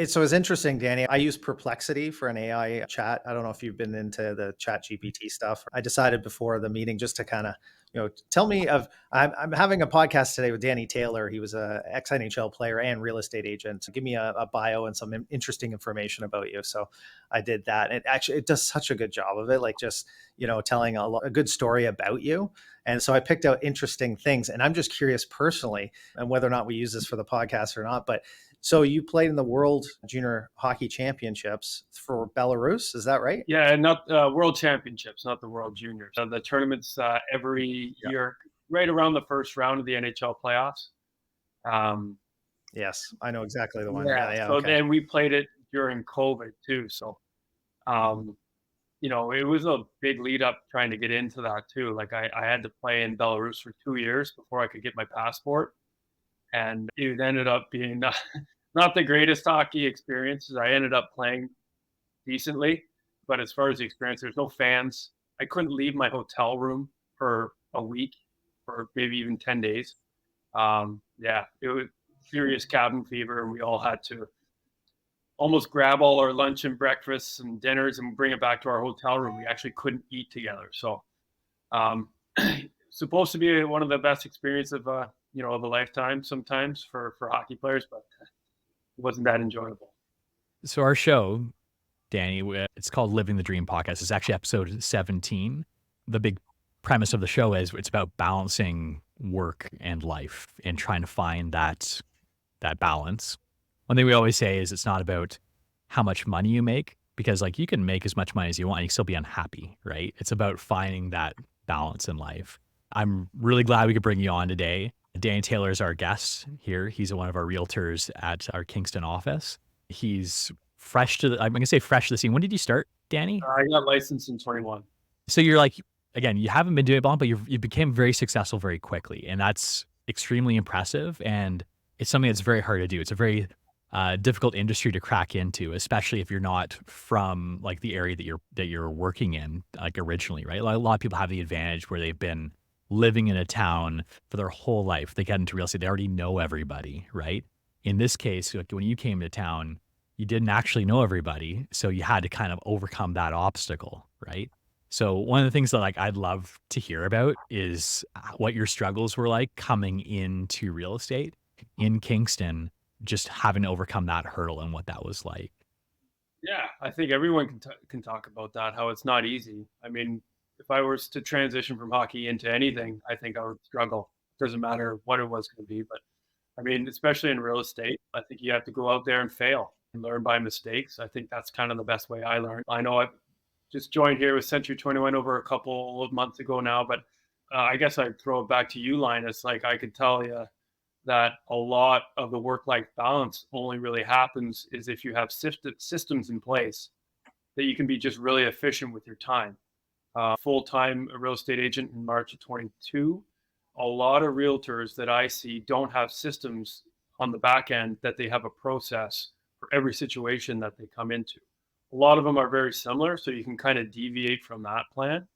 So it's interesting, Danny. I use Perplexity for an AI chat. I don't know if you've been into the chat GPT stuff. I decided before the meeting just to kind of, tell me of, I'm having a podcast today with Danny Taylor. He was a ex NHL player and real estate agent. Give me a bio and some interesting information about you. So I did that. It does such a good job of it. Like just, telling a good story about you. And so I picked out interesting things, and I'm just curious personally, and whether or not we use this for the podcast or not, but so you played in the World Junior Hockey Championships for Belarus, is that right? Yeah, and not World Championships, not the World Juniors. The tournaments every Yeah. year, right around the first round of the NHL playoffs. Um, Yes, I know exactly the one. yeah, Yeah, yeah, so okay. then we played it during COVID too. So, um, it was a big lead up trying to get into that too. Like I had to play in Belarus for 2 years before I could get my passport, and it ended up being not the greatest hockey experiences. I ended up playing decently, but as far as the experience, there's no fans. I couldn't leave my hotel room for a week, or maybe even 10 days. Yeah, it was serious cabin fever, and we all had to almost grab all our lunch and breakfasts and dinners and bring it back to our hotel room. We actually couldn't eat together. So, um, supposed to be one of the best experiences of a lifetime sometimes for hockey players, but it wasn't that enjoyable. So our show, Danny, it's called Living the Dream Podcast. It's actually episode 17. The big premise of the show is it's about balancing work and life and trying to find that balance. One thing we always say is it's not about how much money you make, because like you can make as much money as you want and you can still be unhappy, right? It's about finding that balance in life. I'm really glad we could bring you on today. Danny Taylor is our guest here. He's one of our realtors at our Kingston office. He's I'm going to say fresh to the scene. When did you start, Danny? I got licensed in 21. So you're like, again, you haven't been doing it long, but you became very successful very quickly. And that's extremely impressive. And it's something that's very hard to do. It's a very difficult industry to crack into, especially if you're not from like the area that you're working in, like originally, right? Like, a lot of people have the advantage where they've been living in a town for their whole life. They get into real estate, they already know everybody, right? In this case, like when you came to town, you didn't actually know everybody, so you had to kind of overcome that obstacle, right? So one of the things that like I'd love to hear about is what your struggles were like coming into real estate in Kingston, just having to overcome that hurdle and what that was like. Yeah, I think everyone can talk about that. How it's not easy. I mean, if I was to transition from hockey into anything, I think I would struggle. Doesn't matter what it was going to be, but I mean, especially in real estate, I think you have to go out there and fail and learn by mistakes. I think that's kind of the best way I learned. I know I've just joined here with Century 21 over a couple of months ago now, but I guess I'd throw it back to you, Linus. Like I could tell you that a lot of the work-life balance only really happens is if you have systems in place that you can be just really efficient with your time. Full-time real estate agent in March of 22. A lot of realtors that I see don't have systems on the back end that they have a process for every situation that they come into. A lot of them are very similar, so you can kind of deviate from that plan.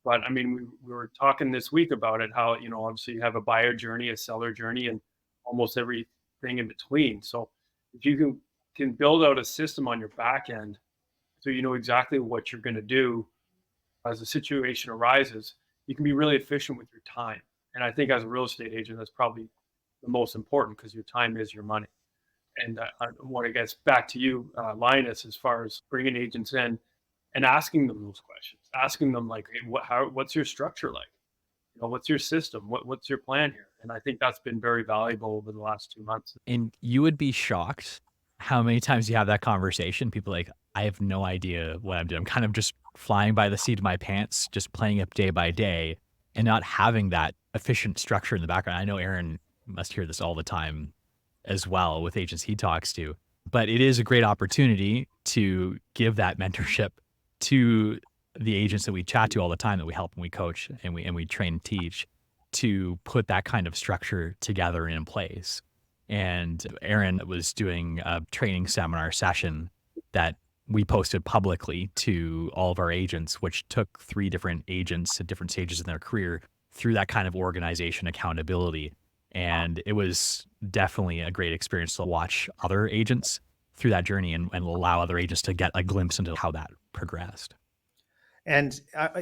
But I mean, we were talking this week about it, how, obviously you have a buyer journey, a seller journey, and almost everything in between. So if you can build out a system on your back end so you know exactly what you're going to do as a situation arises, you can be really efficient with your time. And I think as a real estate agent, that's probably the most important because your time is your money. And I want to get back to you, Linus, as far as bringing agents in and asking them those questions, asking them like, hey, what's your structure like? What's your system? What's your plan here? And I think that's been very valuable over the last 2 months. And you would be shocked how many times you have that conversation. People like, I have no idea what I'm doing. I'm kind of just flying by the seat of my pants, just playing it day by day and not having that efficient structure in the background. I know Eryn must hear this all the time as well with agents he talks to, but it is a great opportunity to give that mentorship to the agents that we chat to all the time, that we help and we coach and we train and teach, to put that kind of structure together and in place. And Eryn was doing a training seminar session that we posted publicly to all of our agents, which took 3 different agents at different stages in their career through that kind of organization accountability. And it was definitely a great experience to watch other agents through that journey and allow other agents to get a glimpse into how that progressed. And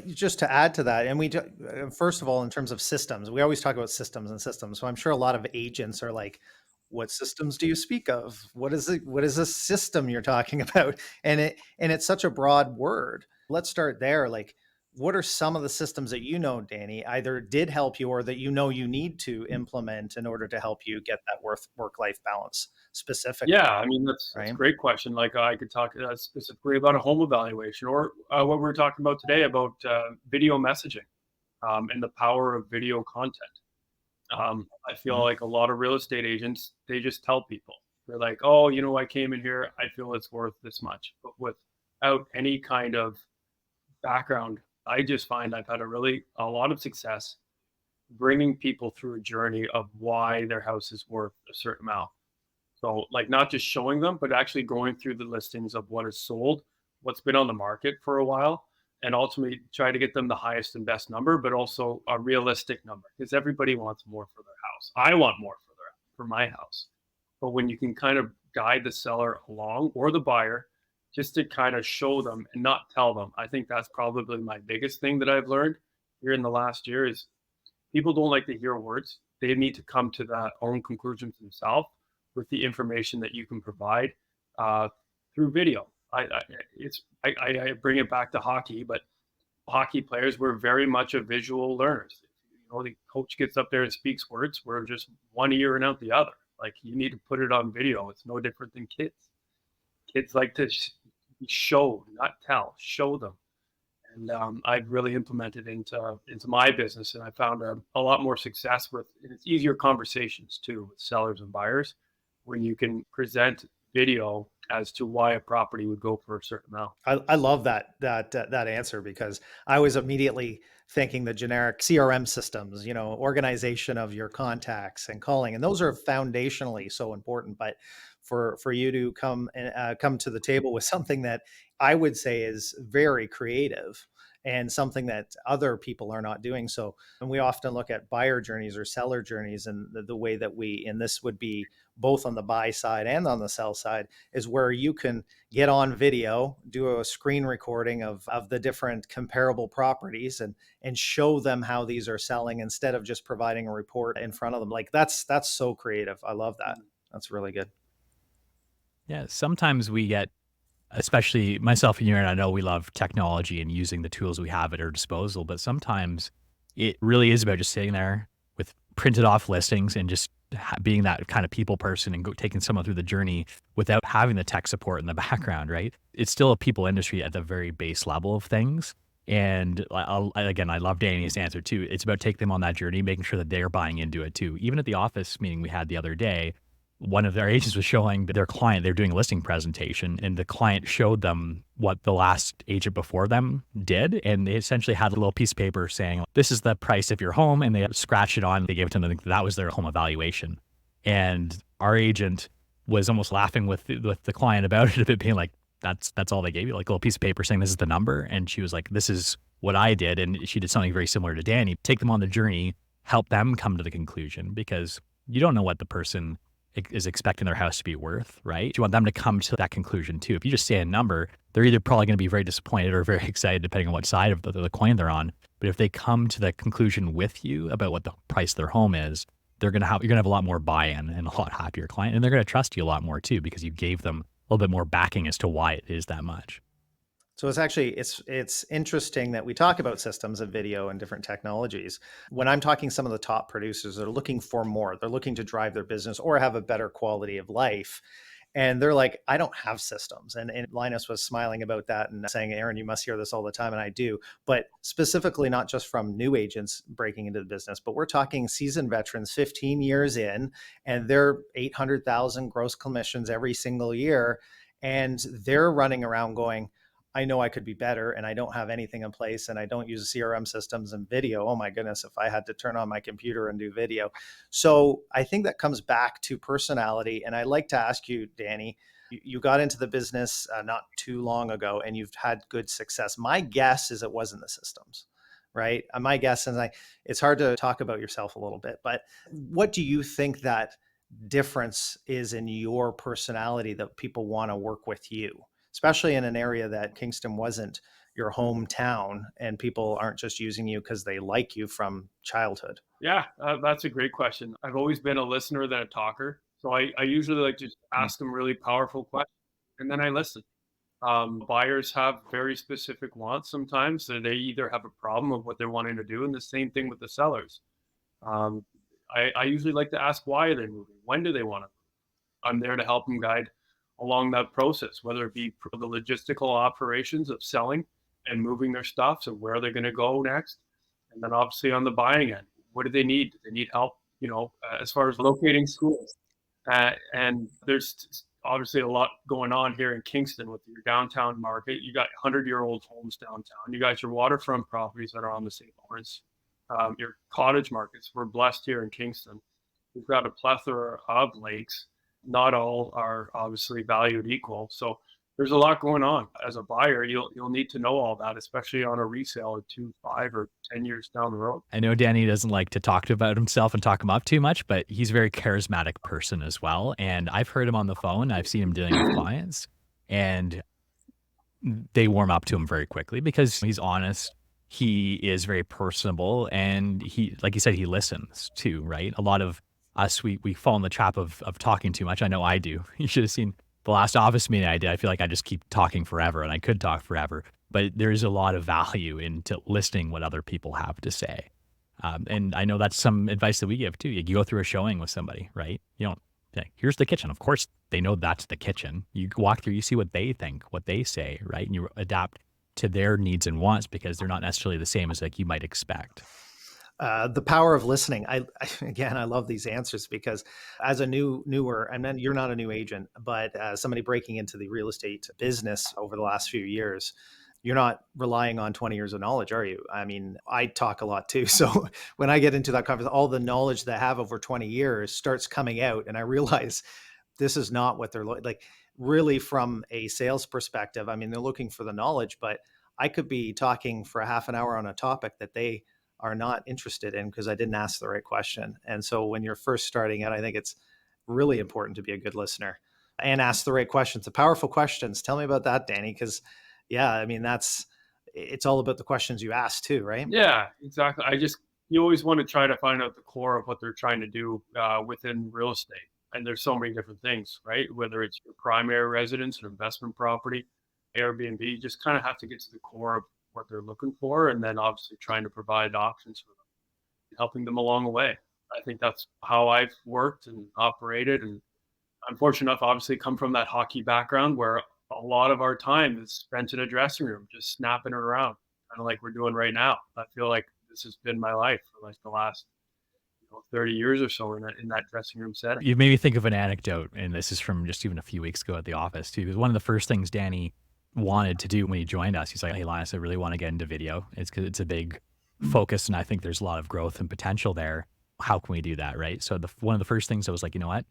just to add to that, and first of all, in terms of systems, we always talk about systems and systems. So I'm sure a lot of agents are like, "What systems do you speak of? What is it? What is a system you're talking about?" And it's such a broad word. Let's start there. Like, what are some of the systems that Danny, either did help you or that you need to implement in order to help you get that work-life balance specifically? Yeah, I mean that's a Right. great question. Like I could talk specifically about a home evaluation, or what we're talking about today about video messaging, and the power of video content. I feel Mhm. like a lot of real estate agents, they just tell people, they're like, oh, I came in here, I feel it's worth this much, but without any kind of background. I just find I've had a lot of success bringing people through a journey of why their house is worth a certain amount. So, like, not just showing them, but actually going through the listings of what is sold, what's been on the market for a while, and ultimately try to get them the highest and best number, but also a realistic number, because everybody wants more for their house. I want more for my house. But when you can kind of guide the seller along, or the buyer, just to kind of show them and not tell them. I think that's probably my biggest thing that I've learned here in the last year is people don't like to hear words. They need to come to their own conclusions themselves with the information that you can provide uh, through video. I bring it back to hockey, but hockey players were very much a visual learners. The coach gets up there and speaks words. We're just one ear and out the other. Like, you need to put it on video. It's no different than kids. Kids like to show, not tell. Show them, and I've really implemented into my business, and I found a lot more success with. And it's easier conversations too with sellers and buyers when you can present video as to why a property would go for a certain amount. I love that answer, because I was immediately thinking the generic CRM systems, organization of your contacts and calling, and those are foundationally so important. But for you to come to the table with something that I would say is very creative and something that other people are not doing. So, and we often look at buyer journeys or seller journeys, and the way that and this would be both on the buy side and on the sell side, is where you can get on video, do a screen recording of the different comparable properties, and show them how these are selling instead of just providing a report in front of them. Like, that's so creative. I love that. That's really good. Yeah, sometimes we get, especially myself and you, and I know we love technology and using the tools we have at our disposal, but sometimes it really is about just sitting there with printed off listings and just being that kind of people person and taking someone through the journey without having the tech support in the background, right? It's still a people industry at the very base level of things. And again, I love Danny's answer too. It's about taking them on that journey, making sure that they're buying into it too. Even at the office meeting we had the other day, one of their agents was showing their client, they're doing a listing presentation, and the client showed them what the last agent before them did. And they essentially had a little piece of paper saying, this is the price of your home. And they scratched it on, they gave it to them. That was their home evaluation. And our agent was almost laughing with the client about it, being like, that's all they gave you, like a little piece of paper saying this is the number. And she was like, this is what I did. And she did something very similar to Danny. Take them on the journey, help them come to the conclusion, because you don't know what the person is expecting their house to be worth, right? You want them to come to that conclusion too. If you just say a number, they're either probably going to be very disappointed or very excited, depending on what side of the coin they're on. But if they come to the conclusion with you about what the price of their home is, you're going to have a lot more buy-in and a lot happier client. And they're going to trust you a lot more too, because you gave them a little bit more backing as to why it is that much. So it's interesting that we talk about systems of video and different technologies. When I'm talking some of the top producers, they're looking for more. They're looking to drive their business or have a better quality of life. And they're like, I don't have systems. And Linus was smiling about that and saying, Eryn, you must hear this all the time. And I do. But specifically, not just from new agents breaking into the business, but we're talking seasoned veterans, 15 years in, and they're 800,000 gross commissions every single year. And they're running around going, I know I could be better, and I don't have anything in place, and I don't use CRM systems and video. Oh my goodness, if I had to turn on my computer and do video. So I think that comes back to personality. And I'd like to ask you, Danny, you got into the business not too long ago, and you've had good success. My guess is it wasn't the systems, right? My guess, and it's hard to talk about yourself a little bit, but what do you think that difference is in your personality that people want to work with you, especially in an area that Kingston wasn't your hometown and people aren't just using you because they like you from childhood? Yeah, that's a great question. I've always been a listener than a talker. So I usually like to just ask them really powerful questions and then I listen. Buyers have very specific wants sometimes. So they either have a problem of what they're wanting to do, and the same thing with the sellers. Um, I usually like to ask why are they moving? When do they want to? I'm there to help them guide along that process, whether it be the logistical operations of selling and moving their stuff. So where are they going to go next? And then obviously on the buying end, what do they need? Do they need help? As far as locating schools, and there's obviously a lot going on here in Kingston with your downtown market. You got 100-year-old homes downtown. You got your waterfront properties that are on the St. Lawrence. Your cottage markets. We're blessed here in Kingston. We've got a plethora of lakes. Not all are obviously valued equal. So there's a lot going on. As a buyer, you'll need to know all that, especially on a resale of 2, 5, or 10 years down the road. I know Danny doesn't like to talk about himself and talk him up too much, but he's a very charismatic person as well. And I've heard him on the phone. I've seen him dealing with clients, and they warm up to him very quickly because he's honest. He is very personable, and he, like you said, he listens too, right? A lot of us, we fall in the trap of talking too much. I know I do. You should have seen the last office meeting I did. I feel like I just keep talking forever, and I could talk forever, but there is a lot of value into listening what other people have to say. And I know that's some advice that we give too. You go through a showing with somebody, right? You don't say, here's the kitchen. Of course, they know that's the kitchen. You walk through, you see what they think, what they say, right? And you adapt to their needs and wants because they're not necessarily the same as like you might expect. The power of listening. Again, I love these answers because as a newer, and then you're not a new agent, but somebody breaking into the real estate business over the last few years, you're not relying on 20 years of knowledge, are you? I mean, I talk a lot too. So when I get into that conversation, all the knowledge that I have over 20 years starts coming out, and I realize this is not what they're like. Really, from a sales perspective, I mean, they're looking for the knowledge, but I could be talking for a half an hour on a topic that they are not interested in because I didn't ask the right question. And so when you're first starting out, I think it's really important to be a good listener and ask the right questions, the powerful questions. Tell me about that, Danny, because yeah, I mean, it's all about the questions you ask too, right? Yeah, exactly. You always want to try to find out the core of what they're trying to do within real estate. And there's so many different things, right? Whether it's your primary residence, an investment property, Airbnb, you just kind of have to get to the core of what they're looking for, and then obviously trying to provide options for them, helping them along the way. I think that's how I've worked and operated. And I'm fortunate enough, obviously, come from that hockey background where a lot of our time is spent in a dressing room, just snapping it around, kind of like we're doing right now. I feel like this has been my life for like the last 30 years or so in that dressing room setting. You made me think of an anecdote, and this is from just even a few weeks ago at the office too. Because one of the first things Danny wanted to do when he joined us, he's like, "Hey, Linas, I really want to get into video. It's because it's a big focus, and I think there's a lot of growth and potential there. How can we do that, right?" So one of the first things I was like, you know what?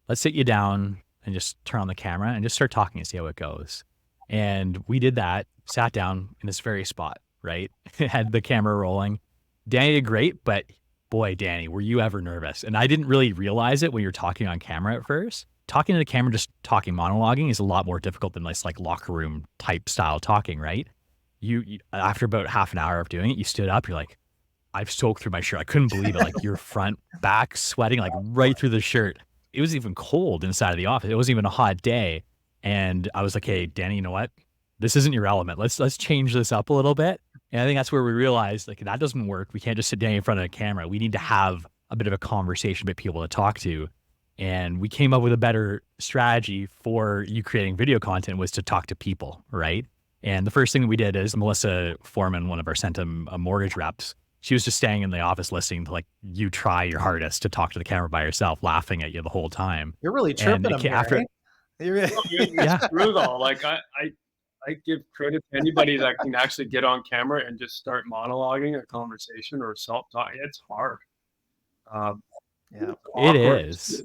Let's sit you down and just turn on the camera and just start talking and see how it goes. And we did that, sat down in this very spot, right? Had the camera rolling. Danny did great, but boy, Danny, were you ever nervous? And I didn't really realize it when you're talking on camera at first. Talking to the camera, just talking, monologuing is a lot more difficult than this like locker room type style talking, right? You after about half an hour of doing it, you stood up, you're like, I've soaked through my shirt. I couldn't believe it. Like your front, back, sweating like right through the shirt. It was even cold inside of the office. It wasn't even a hot day. And I was like, hey, Danny, you know what? This isn't your element. Let's change this up a little bit. And I think that's where we realized like that doesn't work. We can't just sit down in front of a camera. We need to have a bit of a conversation with people to talk to. And we came up with a better strategy for you creating video content was to talk to people, right? And the first thing that we did is Melissa Foreman, one of our Centum mortgage reps, she was just staying in the office listening to like you try your hardest to talk to the camera by yourself, laughing at you the whole time. You're really tripping them here, after, yeah, brutal. Like I give credit to anybody that can actually get on camera and just start monologuing a conversation or self-talk. It's hard. Yeah, it is.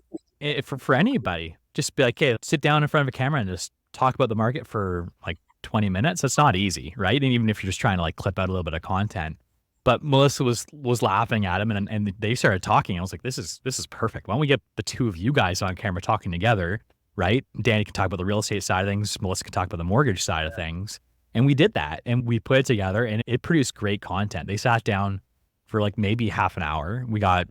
For anybody, just be like, hey, sit down in front of a camera and just talk about the market for like 20 minutes. That's not easy, right? And even if you're just trying to like clip out a little bit of content, But Melissa was laughing at him, and they started talking. I was like, this is perfect. Why don't we get the two of you guys on camera talking together, right? Danny can talk about the real estate side of things. Melissa can talk about the mortgage side of things. And we did that, and we put it together, and it produced great content. They sat down for like maybe half an hour. We got,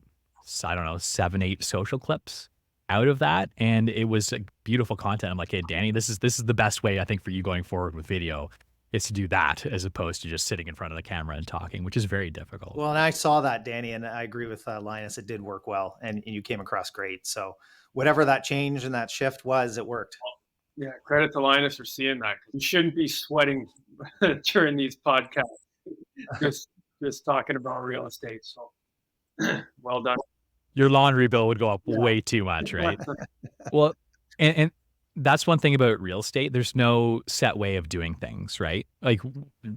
I don't know, 7, 8 social clips out of that, and it was like beautiful content. I'm like, hey, Danny, this is the best way I think for you going forward with video, is to do that as opposed to just sitting in front of the camera and talking, which is very difficult. Well, and I saw that, Danny, and I agree with Linus. It did work well, and you came across great. So whatever that change and that shift was, it worked. Yeah, credit to Linus for seeing that. You shouldn't be sweating during these podcasts, just talking about real estate. So well done. Your laundry bill would go up way too much, right? Well, and that's one thing about real estate. There's no set way of doing things, right? Like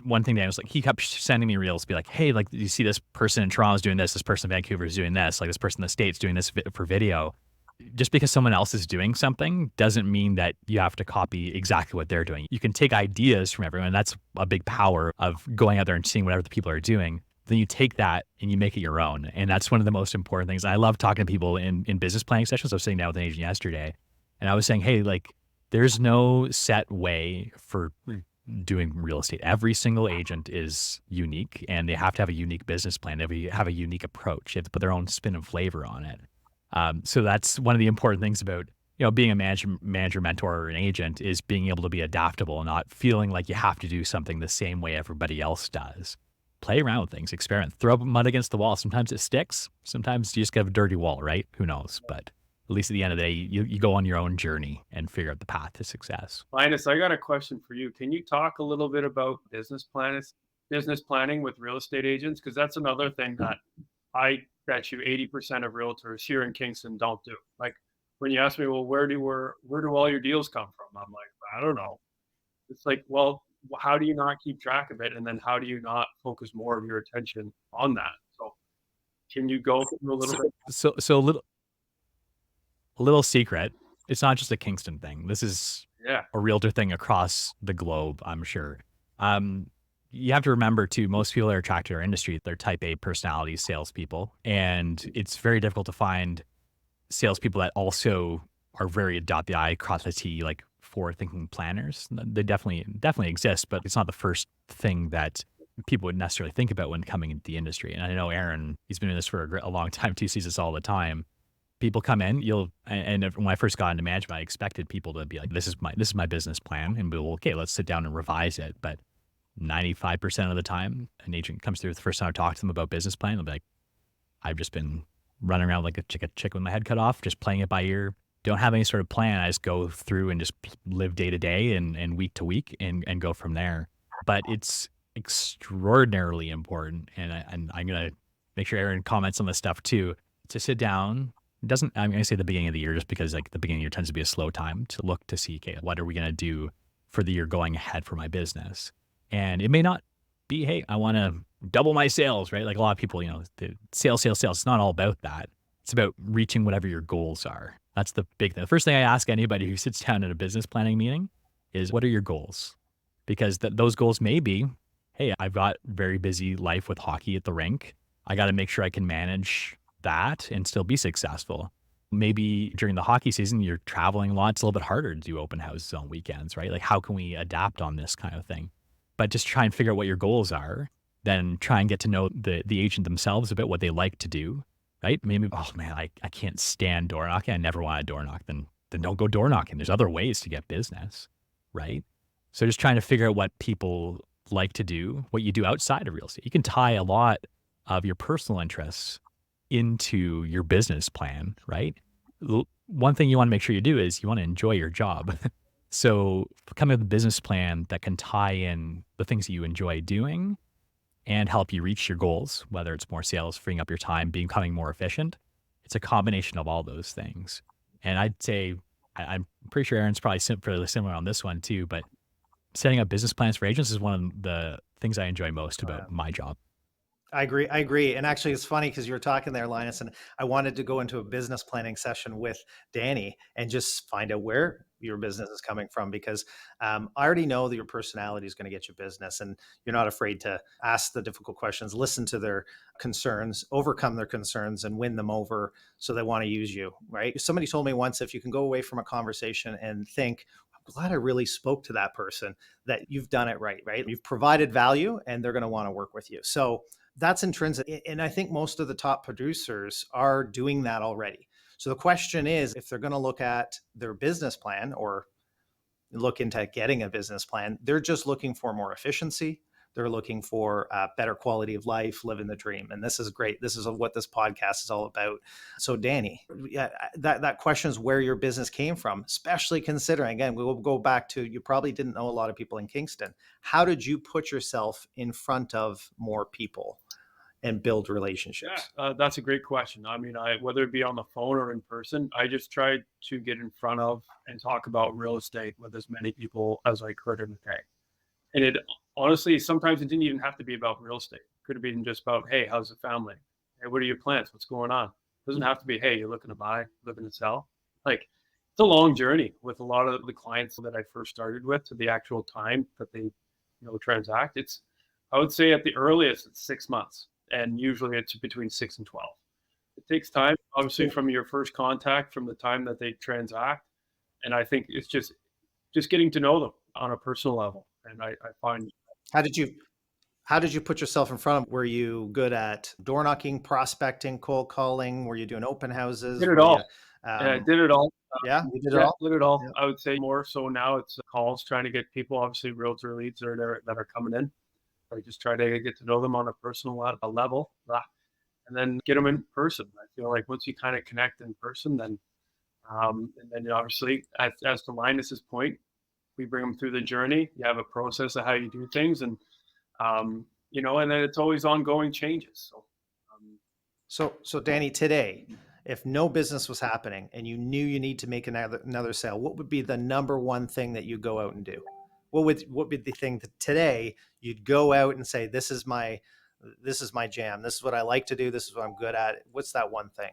one thing that was like, he kept sending me reels, be like, hey, like you see this person in Toronto is doing this person in Vancouver is doing this, like this person in the States doing this for video. Just because someone else is doing something doesn't mean that you have to copy exactly what they're doing. You can take ideas from everyone. That's a big power of going out there and seeing what other people are doing. Then you take that and you make it your own. And that's one of the most important things. I love talking to people in business planning sessions. I was sitting down with an agent yesterday, and I was saying, hey, like there's no set way for doing real estate. Every single agent is unique, and they have to have a unique business plan. They have a unique approach. They have to put their own spin and flavor on it. So that's one of the important things about, being a manager, mentor, or an agent, is being able to be adaptable and not feeling like you have to do something the same way everybody else does. Play around with things, experiment, throw mud against the wall. Sometimes it sticks. Sometimes you just get a dirty wall, right? Who knows? But at least at the end of the day, you go on your own journey and figure out the path to success. Linus, I got a question for you. Can you talk a little bit about business planning with real estate agents? Because that's another thing that I bet you 80% of realtors here in Kingston don't do. Like when you ask me, well, where do all your deals come from? I'm like, I don't know. It's like, well, how do you not keep track of it? And then how do you not focus more of your attention on that? So can you go through a little bit? So a little secret. It's not just a Kingston thing. This is a realtor thing across the globe, I'm sure. You have to remember too, most people that are attracted to our industry, they're type A personality salespeople. And it's very difficult to find salespeople that also are very dot the I, cross the T, like forward-thinking planners. They definitely exist, but it's not the first thing that people would necessarily think about when coming into the industry. And I know Eryn, he's been doing this for a long time too, sees this all the time. People come in, and when I first got into management, I expected people to be like, this is my business plan, and we'll, okay, let's sit down and revise it. But 95% of the time, an agent comes through the first time I talk to them about business plan, they'll be like, I've just been running around like a chicken with my head cut off, just playing it by ear. Don't have any sort of plan. I just go through and just live day to day and week to week and go from there. But it's extraordinarily important, and I'm going to make sure Eryn comments on this stuff too, to sit down. I'm going to say the beginning of the year, just because like the beginning of the year tends to be a slow time to look to see, okay, what are we going to do for the year going ahead for my business? And it may not be, hey, I want to double my sales, right? Like a lot of people, the sales. It's not all about that. It's about reaching whatever your goals are. That's the big thing. The first thing I ask anybody who sits down at a business planning meeting is, what are your goals? Because those goals may be, hey, I've got very busy life with hockey at the rink. I got to make sure I can manage that and still be successful. Maybe during the hockey season, you're traveling a lot. It's a little bit harder to do open houses on weekends, right? Like, how can we adapt on this kind of thing? But just try and figure out what your goals are, then try and get to know the agent themselves about what they like to do, right? Maybe, oh man, I can't stand door knocking. I never want to door knock. Then don't go door knocking. There's other ways to get business, right? So just trying to figure out what people like to do, what you do outside of real estate. You can tie a lot of your personal interests into your business plan, right? One thing you want to make sure you do is you want to enjoy your job. So come up with a business plan that can tie in the things that you enjoy doing and help you reach your goals, whether it's more sales, freeing up your time, becoming more efficient. It's a combination of all those things. And I'd say, I'm pretty sure Eryn's probably fairly similar on this one too, but setting up business plans for agents is one of the things I enjoy most about my job. I agree. I agree. And actually, it's funny because you were talking there, Linus, and I wanted to go into a business planning session with Danny and just find out where your business is coming from because I already know that your personality is going to get you business and you're not afraid to ask the difficult questions, listen to their concerns, overcome their concerns, and win them over so they want to use you, right? Somebody told me once if you can go away from a conversation and think, I'm glad I really spoke to that person, that you've done it right, right? You've provided value and they're going to want to work with you. So that's intrinsic. And I think most of the top producers are doing that already. So the question is if they're going to look at their business plan or look into getting a business plan, they're just looking for more efficiency. They're looking for a better quality of life, living the dream. And this is great. This is what this podcast is all about. So Danny, yeah, that question is where your business came from, especially considering, again, we will go back to, you probably didn't know a lot of people in Kingston. How did you put yourself in front of more people and build relationships? Yeah, that's a great question. I mean, whether it be on the phone or in person, I just tried to get in front of and talk about real estate with as many people as I could in a day. And it honestly, sometimes it didn't even have to be about real estate. It could have been just about, hey, how's the family? Hey, what are your plans? What's going on? It doesn't have to be, hey, you're looking to buy, looking to sell. Like it's a long journey with a lot of the clients that I first started with to the actual time that they, transact. I would say at the earliest, it's 6 months, and usually it's between 6 and 12. It takes time, obviously, from your first contact, from the time that they transact, and I think it's just getting to know them on a personal level. And I find How did you how did you put yourself in front of? Were you good at door knocking, prospecting, cold calling? Were you doing open houses? did it Were you all. Yeah, I did it all. yeah, you did it Yeah, all? did it all. Yeah. I would say more so now it's calls, trying to get people, obviously realtor leads that are there that are coming in. I just try to get to know them on a personal level, and then get them in person. I feel like once you kind of connect in person, then and then obviously, as to Linus's point, we bring them through the journey. You have a process of how you do things, and and then it's always ongoing changes. So, um, So Danny, today, if no business was happening and you knew you need to make another sale, what would be the number one thing that you go out and do? What would be the thing that today you'd go out and say, this is my jam. This is what I like to do. This is what I'm good at. What's that one thing?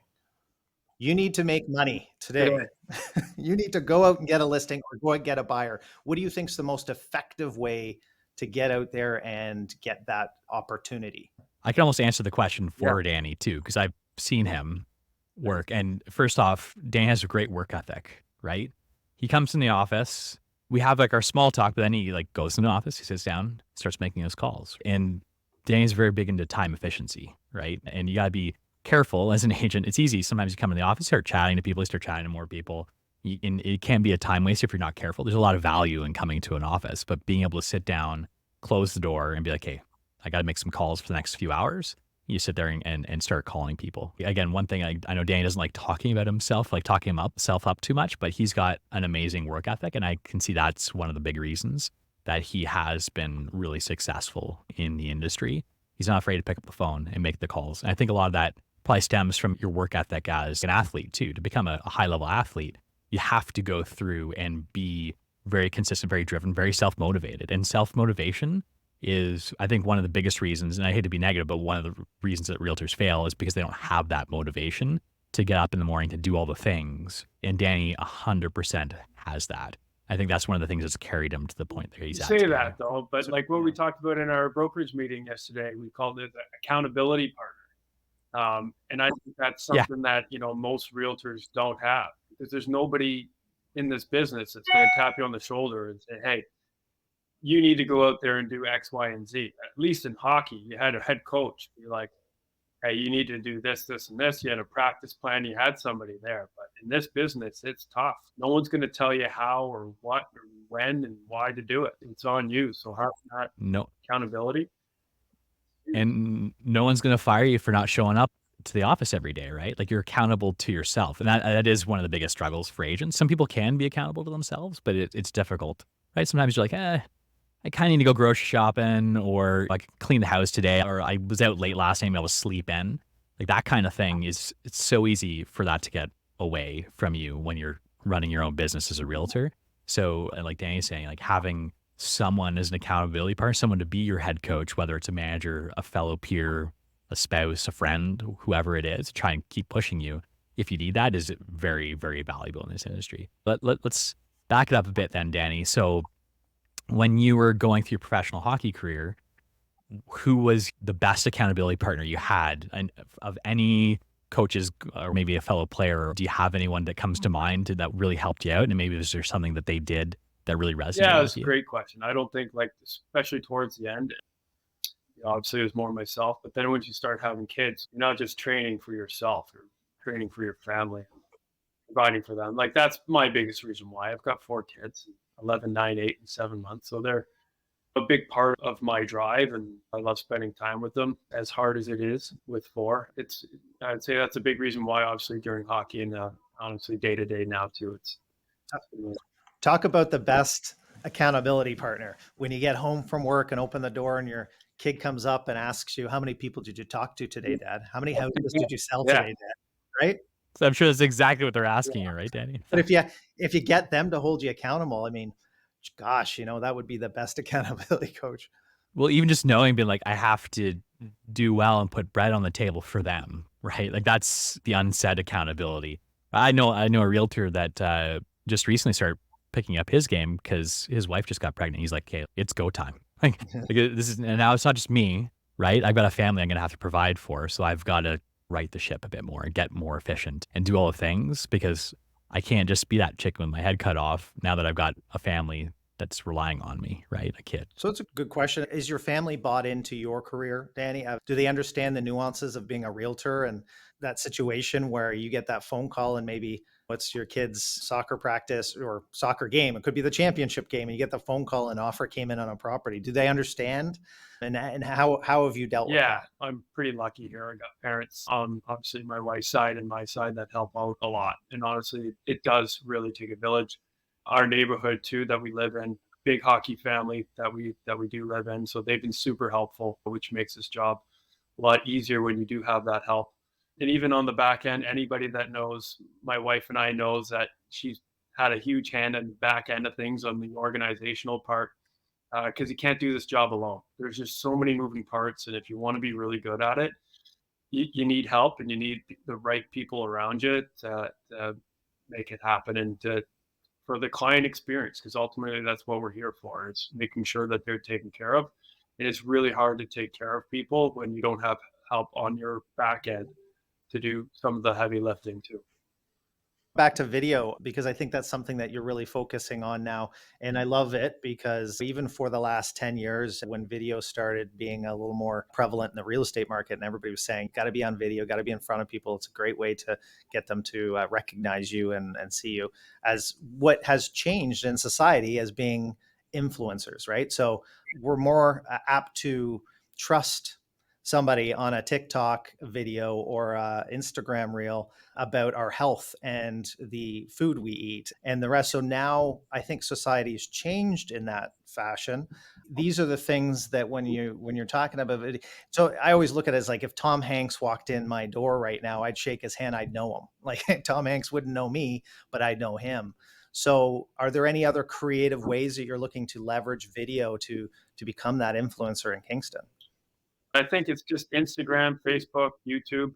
You need to make money today. today, You need to go out and get a listing or go and get a buyer. What do you think is the most effective way to get out there and get that opportunity? I can almost answer the question yeah, for Danny too, because I've seen him work. And first off, Danny has a great work ethic, right? He comes in the office. We have like our small talk, but then he like goes in the office, he sits down, starts making his calls. And Danny's very big into time efficiency, right? And you gotta be careful as an agent. It's easy. Sometimes you come in the office, start chatting to people, you start chatting to more people. And it can be a time waste if you're not careful. There's a lot of value in coming to an office, but being able to sit down, close the door, and be like, hey, I got to make some calls for the next few hours. You sit there and start calling people. Again, one thing I know Danny doesn't like talking about himself, like talking himself up too much, but he's got an amazing work ethic. And I can see that's one of the big reasons that he has been really successful in the industry. He's not afraid to pick up the phone and make the calls. And I think a lot of that probably stems from your work ethic as an athlete too. To become a high level athlete, you have to go through and be very consistent, very driven, very self-motivated. And self-motivation is, I think, one of the biggest reasons, and I hate to be negative, but one of the reasons that realtors fail is because they don't have that motivation to get up in the morning to do all the things. And Danny 100% has that. I think that's one of the things that's carried him to the point that you he's at say today. that though, but like what we talked about in our brokerage meeting yesterday, we called it the accountability partner. And I think that's Yeah. something that, most realtors don't have because there's nobody in this business that's going to tap you on the shoulder and say, hey, you need to go out there and do X, Y, and Z. At least in hockey, you had a head coach. You're like, hey, you need to do this, this, and this. You had a practice plan. You had somebody there. But in this business, it's tough. No one's going to tell you how or what or when and why to do it. It's on you. So how not No, accountability? and no one's going to fire you for not showing up to the office every day, right? Like you're accountable to yourself. And that is one of the biggest struggles for agents. Some people can be accountable to themselves, but it's difficult, right? Sometimes you're like, I kind of need to go grocery shopping or like clean the house today, or I was out late last night and I was sleep in. Like that kind of thing it's so easy for that to get away from you when you're running your own business as a realtor. So like Danny's saying, like having someone as an accountability partner, someone to be your head coach, whether it's a manager, a fellow peer, a spouse, a friend, whoever it is, try and keep pushing you. If you need that, is very, very valuable in this industry. Let's back it up a bit then, Danny. So when you were going through your professional hockey career, who was the best accountability partner you had, and of any coaches or maybe a fellow player? Do you have anyone that comes to mind that really helped you out? And maybe was there something that they did that really Yeah, resonated it's with a you? great question. I don't think, like, especially towards the end, obviously it was more myself, but then once you start having kids, you're not just training for yourself, you're training for your family, providing for them. Like, that's my biggest reason why. I've got 4 kids, 11, 9, 8, and 7 months. So they're a big part of my drive, and I love spending time with them. As hard as it is with four, I'd say that's a big reason why, obviously, during hockey and honestly day to day now too. Talk about the best accountability partner. When you get home from work and open the door and your kid comes up and asks you, how many people did you talk to today, Dad? How many houses did you sell Yeah, today, Dad? Right? So I'm sure that's exactly what they're asking yeah, you, right, Danny? But if you get them to hold you accountable, I mean, gosh, that would be the best accountability coach. Well, even just knowing, being like, I have to do well and put bread on the table for them, right? Like that's the unsaid accountability. I know a realtor that just recently started picking up his game because his wife just got pregnant. He's like, okay, it's go time. This is, and now it's not just me, right? I've got a family I'm gonna have to provide for, so I've got to right the ship a bit more and get more efficient and do all the things because I can't just be that chicken with my head cut off now that I've got a family that's relying on me, right? A kid. So it's a good question. Is your family bought into your career, Danny? Do they understand the nuances of being a realtor and that situation where you get that phone call and maybe what's your kid's soccer practice or soccer game? It could be the championship game, and you get the phone call and offer came in on a property. Do they understand? And how have you dealt with yeah. that? I'm pretty lucky here. I got parents on, obviously, my wife's side and my side that help out a lot. And honestly, it does really take a village. Our neighborhood too that we live in, big hockey family that we do live in, so they've been super helpful, which makes this job a lot easier when you do have that help. And even on the back end, anybody that knows my wife and I knows that she's had a huge hand in the back end of things on the organizational part, because you can't do this job alone. There's just so many moving parts, and if you want to be really good at it, you need help and you need the right people around you to make it happen and for the client experience, because ultimately that's what we're here for. It's making sure that they're taken care of. And it's really hard to take care of people when you don't have help on your back end to do some of the heavy lifting too. Back to video, because I think that's something that you're really focusing on now. And I love it because even for the last 10 years, when video started being a little more prevalent in the real estate market, and everybody was saying, got to be on video, got to be in front of people. It's a great way to get them to recognize you and see you as what has changed in society as being influencers, right? So we're more apt to trust somebody on a TikTok video or a Instagram reel about our health and the food we eat and the rest. So now I think society's changed in that fashion. These are the things that when you're talking about it, so I always look at it as like if Tom Hanks walked in my door right now, I'd shake his hand, I'd know him. Like Tom Hanks wouldn't know me, but I'd know him. So are there any other creative ways that you're looking to leverage video to become that influencer in Kingston? I think it's just Instagram, Facebook, YouTube.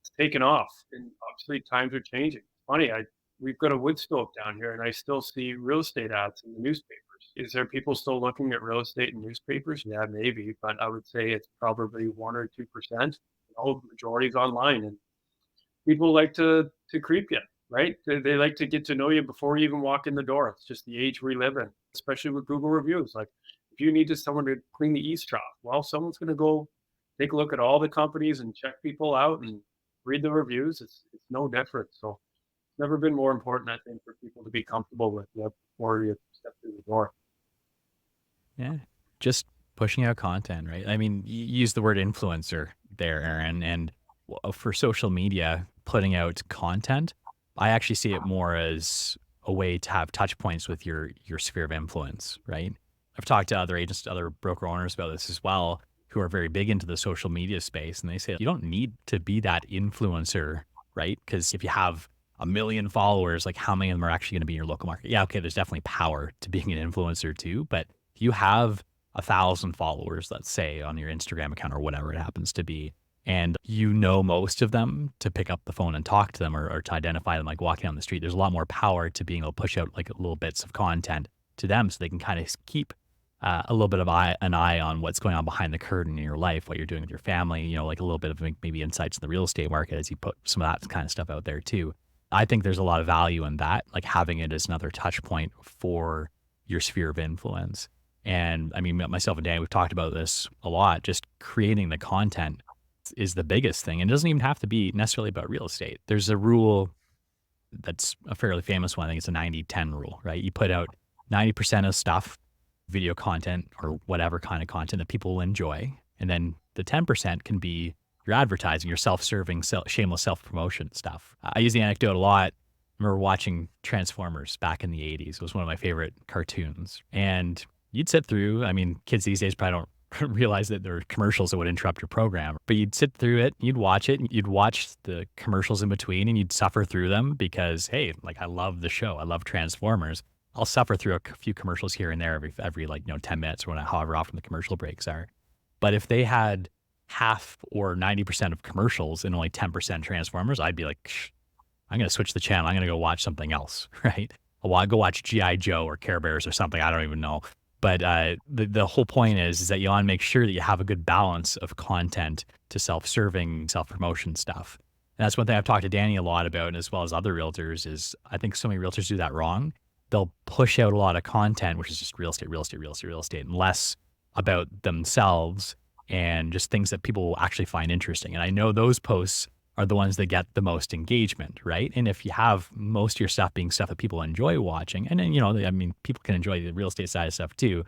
It's taken off, and obviously times are changing. Funny, we've got a wood stove down here, and I still see real estate ads in the newspapers. Is there people still looking at real estate in newspapers? Yeah, maybe, but I would say it's probably 1 or 2%. The majority's online, and people like to creep you, right? They like to get to know you before you even walk in the door. It's just the age we live in, especially with Google reviews. Like, if you need someone to clean the east trough, well, someone's going to go take a look at all the companies and check people out and read the reviews. It's no different. So it's never been more important, I think, for people to be comfortable with you before you step through the door. Yeah. Just pushing out content, right? I mean, you use the word influencer there, Eryn, and for social media, putting out content, I actually see it more as a way to have touch points with your sphere of influence, right? I've talked to other agents, to other broker owners about this as well, who are very big into the social media space, and they say you don't need to be that influencer, right? Because if you have a million followers, like how many of them are actually going to be in your local market? Yeah, okay, there's definitely power to being an influencer too, but if you have 1,000 followers, let's say, on your Instagram account or whatever it happens to be, and you know most of them to pick up the phone and talk to them, or to identify them like walking down the street. There's a lot more power to being able to push out like little bits of content to them so they can kind of keep a little bit of an eye on what's going on behind the curtain in your life, what you're doing with your family, like a little bit of maybe insights in the real estate market as you put some of that kind of stuff out there too. I think there's a lot of value in that, like having it as another touch point for your sphere of influence. And I mean, myself and Dan, we've talked about this a lot. Just creating the content is the biggest thing. And it doesn't even have to be necessarily about real estate. There's a rule that's a fairly famous one. I think it's a 90-10 rule, right? You put out 90% of stuff, video content or whatever kind of content that people will enjoy. And then the 10% can be your advertising, your self-serving, shameless self-promotion stuff. I use the anecdote a lot. I remember watching Transformers back in the 80s. It was one of my favorite cartoons. And you'd sit through, I mean, kids these days probably don't realize that there are commercials that would interrupt your program, but you'd sit through it, you'd watch the commercials in between, and you'd suffer through them because, hey, like I love the show. I love Transformers. I'll suffer through a few commercials here and there every 10 minutes or however often the commercial breaks are. But if they had half or 90% of commercials and only 10% Transformers, I'd be like, I'm going to switch the channel. I'm going to go watch something else, right? I'll go watch G.I. Joe or Care Bears or something. I don't even know. But the whole point is that you want to make sure that you have a good balance of content to self-serving, self-promotion stuff. And that's one thing I've talked to Danny a lot about, as well as other realtors, is I think so many realtors do that wrong. They'll push out a lot of content, which is just real estate, and less about themselves and just things that people will actually find interesting. And I know those posts are the ones that get the most engagement, right? And if you have most of your stuff being stuff that people enjoy watching, and then, I mean, people can enjoy the real estate side of stuff too,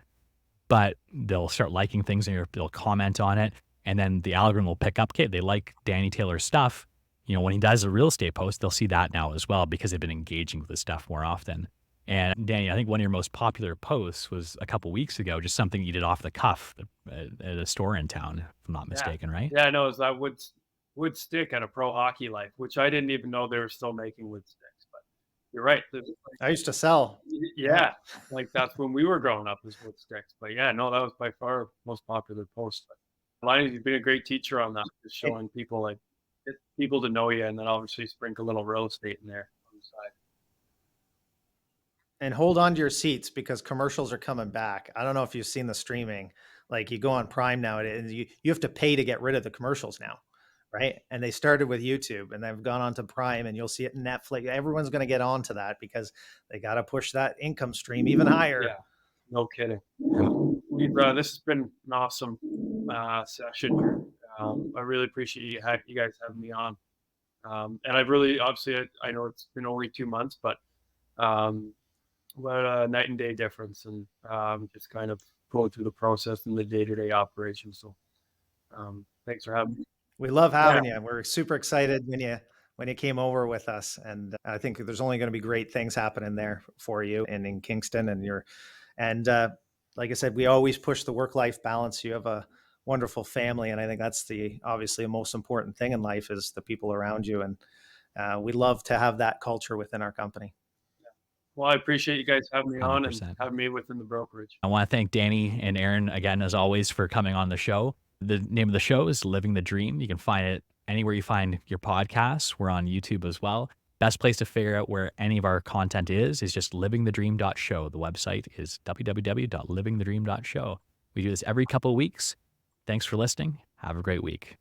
but they'll start liking things and they'll comment on it. And then the algorithm will pick up, okay, they like Danny Taylor's stuff. When he does a real estate post, they'll see that now as well because they've been engaging with this stuff more often. And Danny, I think one of your most popular posts was a couple weeks ago, just something you did off the cuff at a store in town, if I'm not mistaken, right? Yeah, no, it's that wood stick at a Pro Hockey Life, which I didn't even know they were still making wood sticks. But you're right. I used to sell. Yeah, like that's when we were growing up, was wood sticks. But yeah, no, that was by far most popular post. Linas, you've been a great teacher on that, just showing people, like, get people to know you, and then obviously sprinkle a little real estate in there on the side. And hold on to your seats because commercials are coming back. I don't know if you've seen the streaming. Like you go on Prime now, and you have to pay to get rid of the commercials now, right? And they started with YouTube, and they've gone on to Prime, and you'll see it in Netflix. Everyone's going to get onto that because they got to push that income stream even higher. Yeah, no kidding. This has been an awesome session. I really appreciate you guys having me on. And I really, obviously, I know it's been only 2 months, but what a night and day difference, and just kind of going through the process and the day-to-day operations. So thanks for having me. We love having you. We're super excited when you came over with us, and I think there's only going to be great things happening there for you and in Kingston. And like I said, we always push the work-life balance. You have a wonderful family, and I think that's obviously the most important thing in life is the people around you, and we love to have that culture within our company. Well, I appreciate you guys having me 100%. on and having me within the brokerage. I want to thank Danny and Eryn again, as always, for coming on the show. The name of the show is Living the Dream. You can find it anywhere you find your podcasts. We're on YouTube as well. Best place to figure out where any of our content is just livingthedream.show. The website is www.livingthedream.show. We do this every couple of weeks. Thanks for listening. Have a great week.